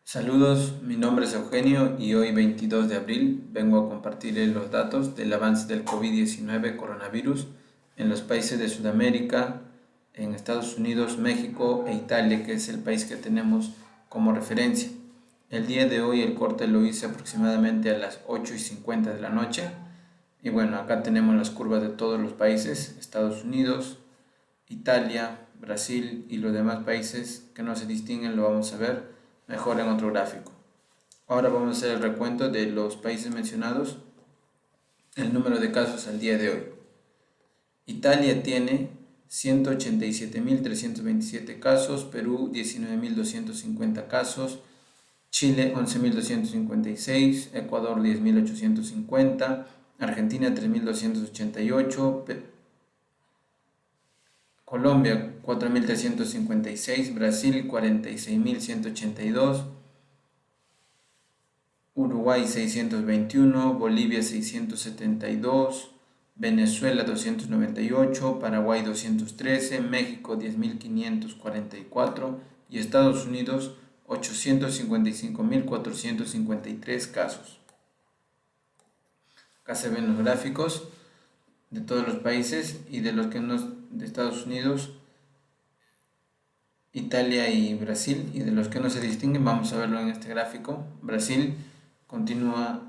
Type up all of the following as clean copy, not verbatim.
Saludos, mi nombre es Eugenio y hoy 22 de abril vengo a compartirles los datos del avance del COVID-19 coronavirus en los países de Sudamérica, en Estados Unidos, México e Italia, que es el país que tenemos como referencia. El día de hoy el corte lo hice aproximadamente a las 8:50 de la noche y bueno, acá tenemos las curvas de todos los países, Estados Unidos, Italia, Brasil y los demás países que no se distinguen lo vamos a ver mejor en otro gráfico. Ahora vamos a hacer el recuento de los países mencionados, el número de casos al día de hoy. Italia tiene 187.327 casos, Perú 19.250 casos, Chile 11.256, Ecuador 10.850, Argentina 3.288, Colombia 4.356, Brasil 46.182, Uruguay 621, Bolivia 672, Venezuela 298, Paraguay 213, México 10.544 y Estados Unidos 855.453 casos. Acá se ven los gráficos de todos los países y de los que de Estados Unidos, Italia y Brasil, y de los que no se distinguen vamos a verlo en este gráfico. Brasil continúa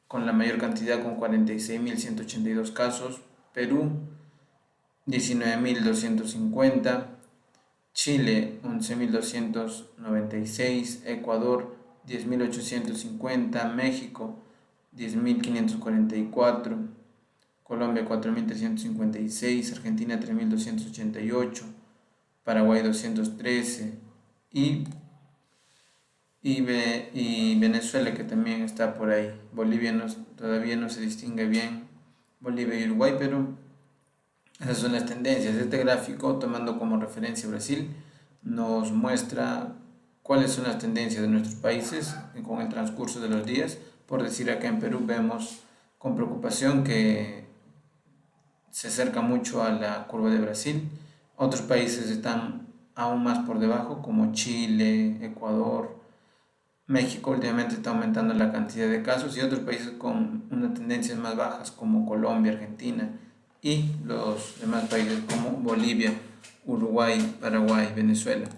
con la mayor cantidad con 46.182 casos, Perú 19.250, Chile 11.296, Ecuador 10.850, México 10.544, Colombia 4.356, Argentina 3.288, Paraguay 213 y Venezuela, que también está por ahí. Bolivia todavía no se distingue bien, Bolivia y Uruguay, pero esas son las tendencias. Este gráfico, tomando como referencia Brasil, nos muestra cuáles son las tendencias de nuestros países con el transcurso de los días. Por decir, acá en Perú vemos con preocupación que se acerca mucho a la curva de Brasil. Otros países están aún más por debajo, como Chile, Ecuador, México últimamente está aumentando la cantidad de casos, y otros países con unas tendencias más bajas como Colombia, Argentina y los demás países como Bolivia, Uruguay, Paraguay, Venezuela.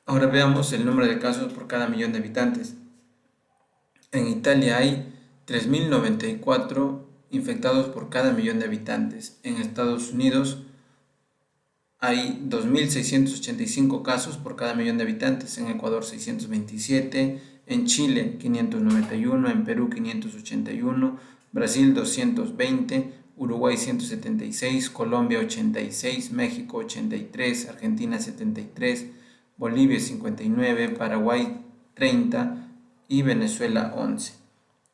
Ahora veamos el número de casos por cada millón de habitantes. En Italia hay 3.094 infectados por cada millón de habitantes. En Estados Unidos hay 2.685 casos por cada millón de habitantes, en Ecuador 627, en Chile 591, en Perú 581, Brasil 220, Uruguay 176, Colombia 86, México 83, Argentina 73, Bolivia 59, Paraguay 30 y Venezuela 11.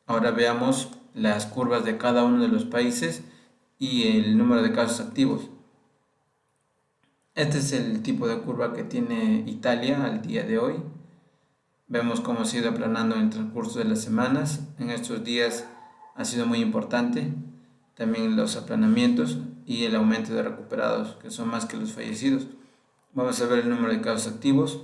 Ahora veamos las curvas de cada uno de los países y el número de casos activos. Este es el tipo de curva que tiene Italia al día de hoy. Vemos cómo se ha ido aplanando en el transcurso de las semanas. En estos días ha sido muy importante también los aplanamientos y el aumento de recuperados, que son más que los fallecidos. Vamos a ver el número de casos activos.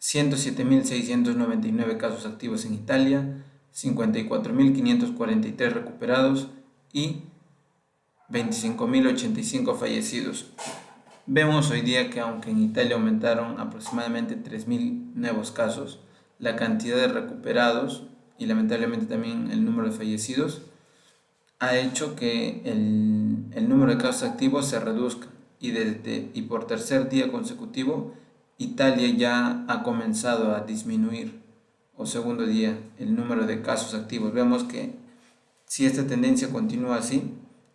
107.699 casos activos en Italia, 54.543 recuperados y 25.085 fallecidos. Vemos hoy día que aunque en Italia aumentaron aproximadamente 3.000 nuevos casos, la cantidad de recuperados y lamentablemente también el número de fallecidos ha hecho que el número de casos activos se reduzca, y por tercer día consecutivo Italia ya ha comenzado a disminuir, o segundo día, el número de casos activos. Vemos que si esta tendencia continúa así,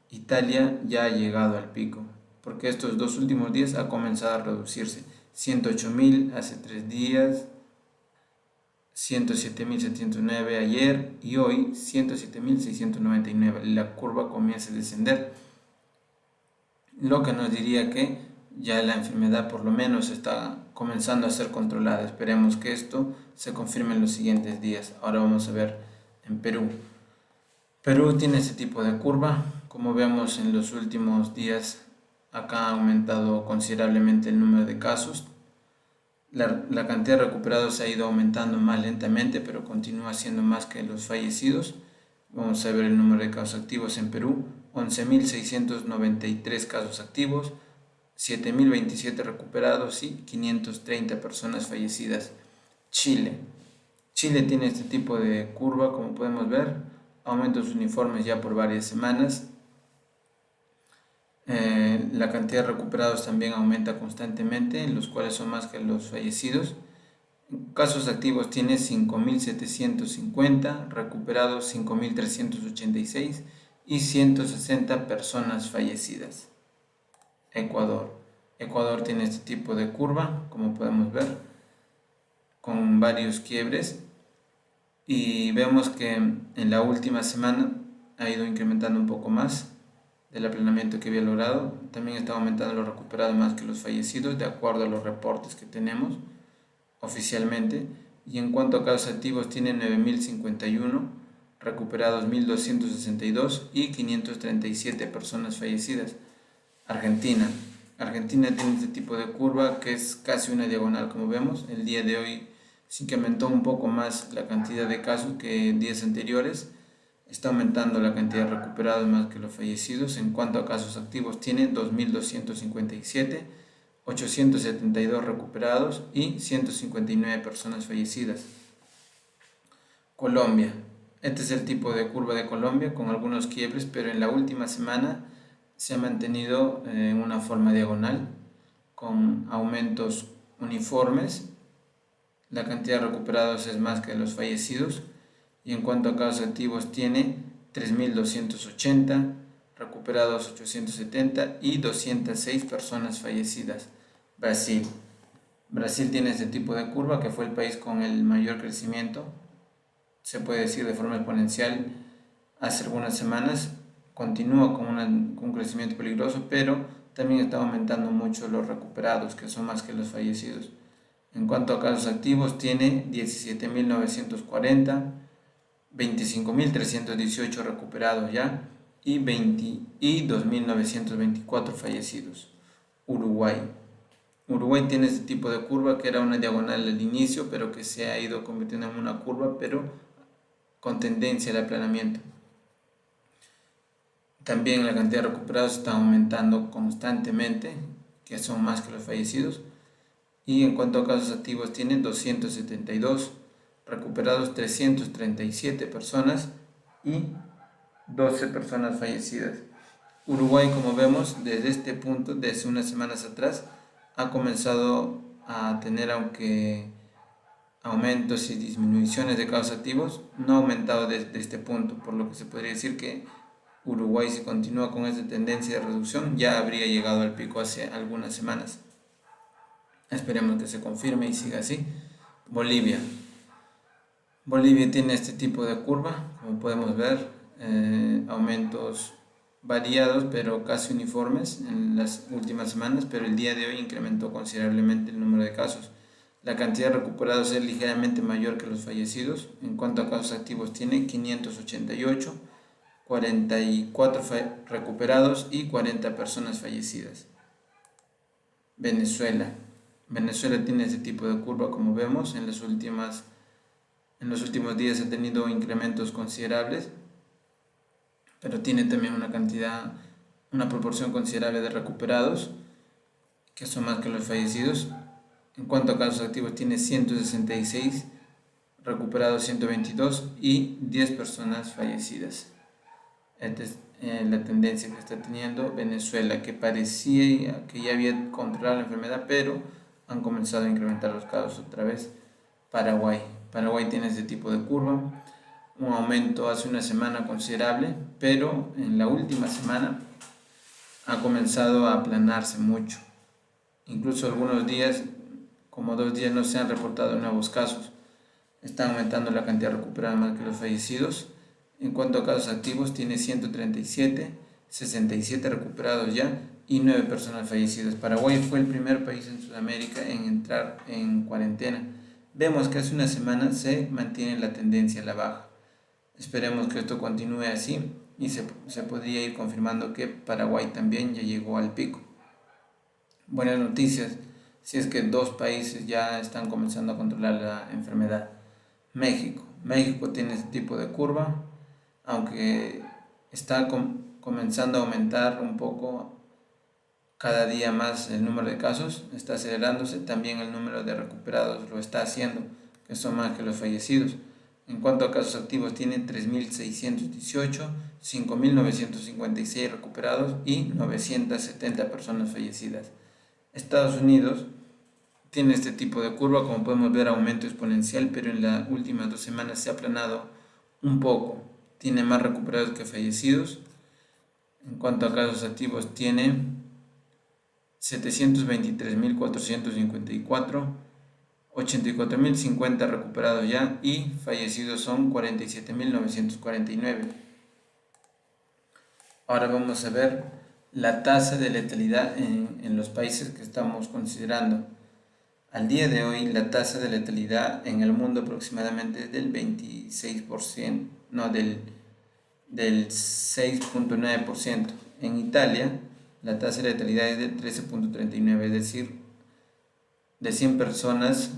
Italia ya ha llegado al pico, porque estos dos últimos días ha comenzado a reducirse. 108.000 hace 3 días, 107.709 ayer y hoy 107.699. La curva comienza a descender, lo que nos diría que ya la enfermedad por lo menos está comenzando a ser controlada. Esperemos que esto se confirme en los siguientes días. Ahora vamos a ver en Perú. Perú tiene ese tipo de curva. Como vemos en los últimos días, acá ha aumentado considerablemente el número de casos. La cantidad de recuperados ha ido aumentando más lentamente, pero continúa siendo más que los fallecidos. Vamos a ver el número de casos activos en Perú: 11.693 casos activos, 7.027 recuperados y 530 personas fallecidas. Chile tiene este tipo de curva, como podemos ver, aumentos uniformes ya por varias semanas. La cantidad de recuperados también aumenta constantemente, los cuales son más que los fallecidos. Casos activos tiene 5.750, recuperados 5.386 y 160 personas fallecidas. Ecuador tiene este tipo de curva, como podemos ver, con varios quiebres, y vemos que en la última semana ha ido incrementando un poco más del aplanamiento que había logrado. También está aumentando los recuperados más que los fallecidos, de acuerdo a los reportes que tenemos oficialmente. Y en cuanto a casos activos, tiene 9.051, recuperados 1.262 y 537 personas fallecidas. Argentina tiene este tipo de curva que es casi una diagonal, como vemos. El día de hoy sí que aumentó un poco más la cantidad de casos que en días anteriores. Está aumentando la cantidad de recuperados más que los fallecidos. En cuanto a casos activos, tiene 2.257, 872 recuperados y 159 personas fallecidas. Colombia. Este es el tipo de curva de Colombia, con algunos quiebres, pero en la última semana se ha mantenido en una forma diagonal, con aumentos uniformes. La cantidad de recuperados es más que los fallecidos. Y en cuanto a casos activos, tiene 3.280, recuperados 870 y 206 personas fallecidas. Brasil tiene este tipo de curva, que fue el país con el mayor crecimiento, se puede decir de forma exponencial, hace algunas semanas. Continúa con un crecimiento peligroso, pero también está aumentando mucho los recuperados, que son más que los fallecidos. En cuanto a casos activos, tiene 17.940, 25.318 recuperados ya y 2.924 fallecidos. Uruguay tiene este tipo de curva, que era una diagonal al inicio, pero que se ha ido convirtiendo en una curva, pero con tendencia al aplanamiento. También la cantidad de recuperados está aumentando constantemente, que son más que los fallecidos. Y en cuanto a casos activos, tiene 272, recuperados 337 personas y 12 personas fallecidas. Uruguay, como vemos, desde este punto, desde unas semanas atrás, ha comenzado a tener, aunque aumentos y disminuciones de casos activos, no ha aumentado desde este punto, por lo que se podría decir que Uruguay, si continúa con esta tendencia de reducción, ya habría llegado al pico hace algunas semanas. Esperemos que se confirme y siga así. Bolivia tiene este tipo de curva, como podemos ver, aumentos variados pero casi uniformes en las últimas semanas, pero el día de hoy incrementó considerablemente el número de casos. La cantidad de recuperados es ligeramente mayor que los fallecidos. En cuanto a casos activos, tiene 588, 44 recuperados y 40 personas fallecidas. Venezuela tiene este tipo de curva, como vemos. En los últimos días ha tenido incrementos considerables, pero tiene también una proporción considerable de recuperados, que son más que los fallecidos. En cuanto a casos activos, tiene 166, recuperados 122 y 10 personas fallecidas. Esta es la tendencia que está teniendo Venezuela, que parecía que ya había controlado la enfermedad, pero han comenzado a incrementar los casos otra vez. Paraguay tiene este tipo de curva, un aumento hace una semana considerable, pero en la última semana ha comenzado a aplanarse mucho. Incluso algunos días, como 2 días, no se han reportado nuevos casos. Está aumentando la cantidad recuperada más que los fallecidos. En cuanto a casos activos, tiene 137, 67 recuperados ya y 9 personas fallecidas. Paraguay fue el primer país en Sudamérica en entrar en cuarentena. Vemos que hace una semana se mantiene la tendencia a la baja. Esperemos que esto continúe así y se podría ir confirmando que Paraguay también ya llegó al pico. Buenas noticias: si es que 2 países ya están comenzando a controlar la enfermedad. México tiene este tipo de curva, aunque está comenzando a aumentar un poco cada día más el número de casos, está acelerándose, también el número de recuperados lo está haciendo, que son más que los fallecidos. En cuanto a casos activos, tiene 3.618, 5.956 recuperados y 970 personas fallecidas. Estados Unidos tiene este tipo de curva, como podemos ver, aumento exponencial, pero en las últimas 2 semanas se ha aplanado un poco. Tiene más recuperados que fallecidos. En cuanto a casos activos, tiene 723.454, 84.050 recuperados ya y fallecidos son 47.949. Ahora vamos a ver la tasa de letalidad en los países que estamos considerando. Al día de hoy, la tasa de letalidad en el mundo aproximadamente es del 26%, no, del 6.9%. En Italia, la tasa de letalidad es del 13.39%, es decir, de 100 personas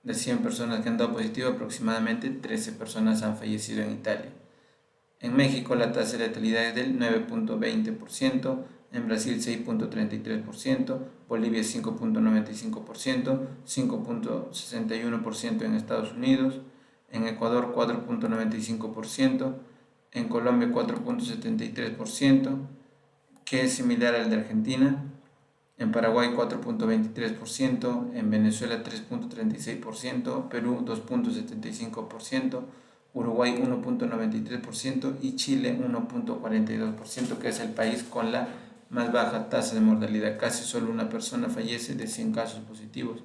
que han dado positivo, aproximadamente 13 personas han fallecido en Italia. En México, la tasa de letalidad es del 9.20%, en Brasil 6.33%, Bolivia 5.95%, 5.61% en Estados Unidos, en Ecuador 4.95%, en Colombia 4.73%, que es similar al de Argentina, en Paraguay 4.23%, en Venezuela 3.36%, Perú 2.75%, Uruguay 1.93% y Chile 1.42%, que es el país con la más baja tasa de mortalidad. Casi solo una persona fallece de 100 casos positivos.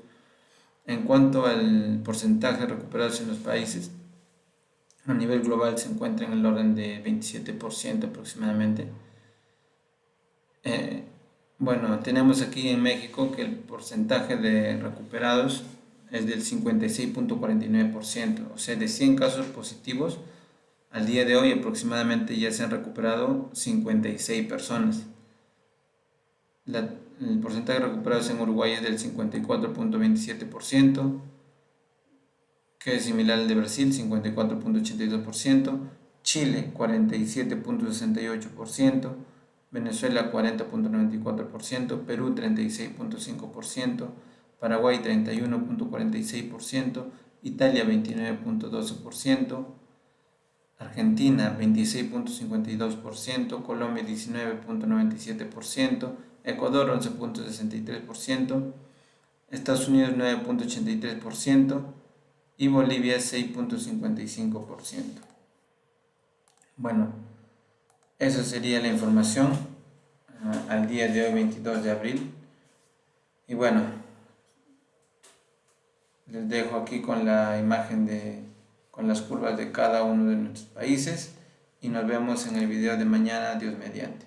En cuanto al porcentaje de recuperados en los países, a nivel global se encuentra en el orden de 27% aproximadamente. Bueno, tenemos aquí en México que el porcentaje de recuperados es del 56.49%, o sea, de 100 casos positivos, al día de hoy aproximadamente ya se han recuperado 56 personas. El porcentaje de recuperados en Uruguay es del 54.27%, que es similar al de Brasil, 54.82%, Chile 47.68%, Venezuela 40.94%, Perú 36.5%, Paraguay 31.46%, Italia 29.12%, Argentina 26.52%, Colombia 19.97%, Ecuador 11.63%, Estados Unidos 9.83% y Bolivia 6.55%. Bueno, esa sería la información al día de hoy, 22 de abril. Y bueno, les dejo aquí con la imagen con las curvas de cada uno de nuestros países y nos vemos en el video de mañana, Dios mediante.